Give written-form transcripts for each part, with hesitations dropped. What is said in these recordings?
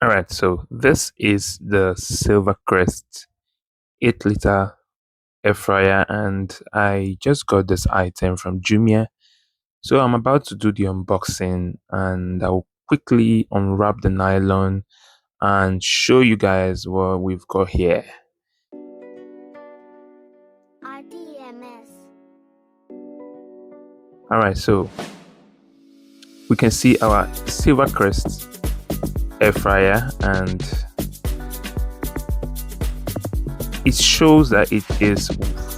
Alright, so this is the Silver Crest 8-liter air fryer, and I just got this item from Jumia. So I'm about to do the unboxing, and I'll quickly unwrap the nylon and show you guys what we've got here. Alright, so we can see our Silver Crest air fryer, and it shows that it is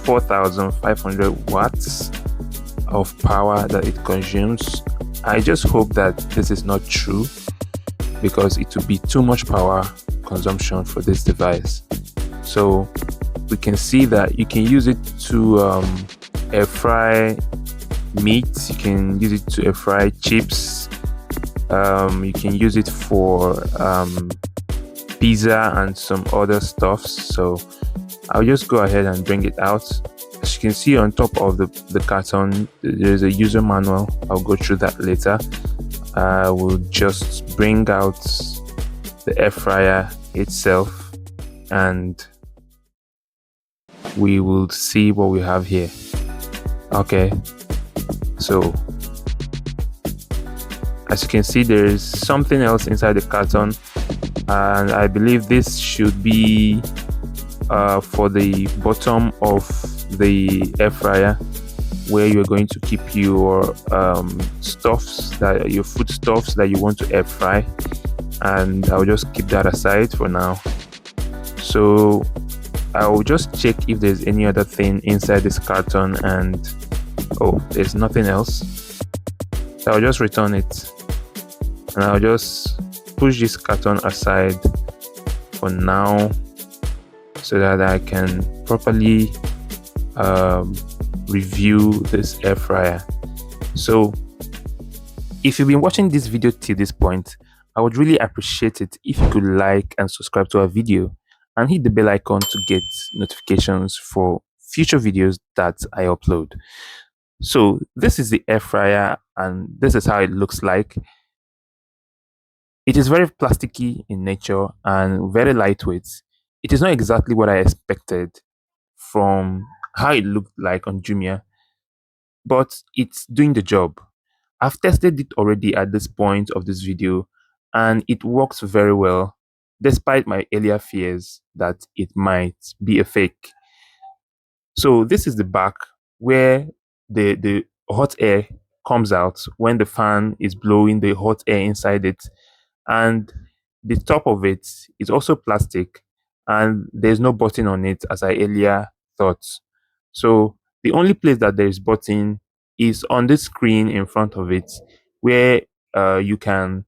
4,500 watts of power that it consumes. I just hope that this is not true, because it would be too much power consumption for this device. So we can see that you can use it to air fry meat, you can use it to air fry chips, you can use it for pizza and some other stuffs. So I'll just go ahead and bring it out. As you can see on top of the carton, there's a user manual. I'll go through that later. We'll just bring out the air fryer itself, and we will see what we have here. Okay, so as you can see, there is something else inside the carton, and I believe this should be for the bottom of the air fryer, where you're going to keep your your foodstuffs that you want to air fry, and I'll just keep that aside for now. So I'll just check if there's any other thing inside this carton, and oh, there's nothing else. So I'll just return it, and I'll just push this carton aside for now so that I can properly review this air fryer. So if you've been watching this video till this point, I would really appreciate it if you could like and subscribe to our video and hit the bell icon to get notifications for future videos that I upload. So this is the air fryer, and this is how it looks like. It is very plasticky in nature and very lightweight. It is not exactly what I expected from how it looked like on Jumia, but it's doing the job. I've tested it already at this point of this video, and it works very well, despite my earlier fears that it might be a fake. So this is the back, where the hot air comes out when the fan is blowing the hot air inside it, and the top of it is also plastic, and there's no button on it as I earlier thought. So the only place that there is button is on the screen in front of it, where you can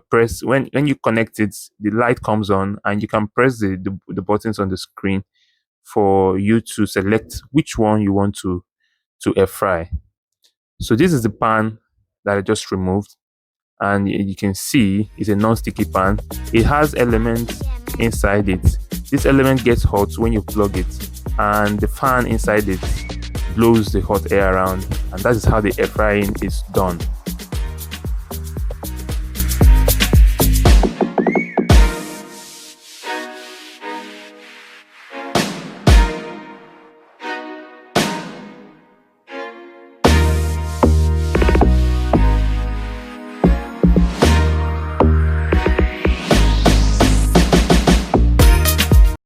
press when you connect it, the light comes on, and you can press the buttons on the screen for you to select which one you want to air fry. So this is the pan that I just removed, and you can see it's a non-sticky pan. It has elements inside it. This element gets hot when you plug it, and the fan inside it blows the hot air around, and that is how the air frying is done.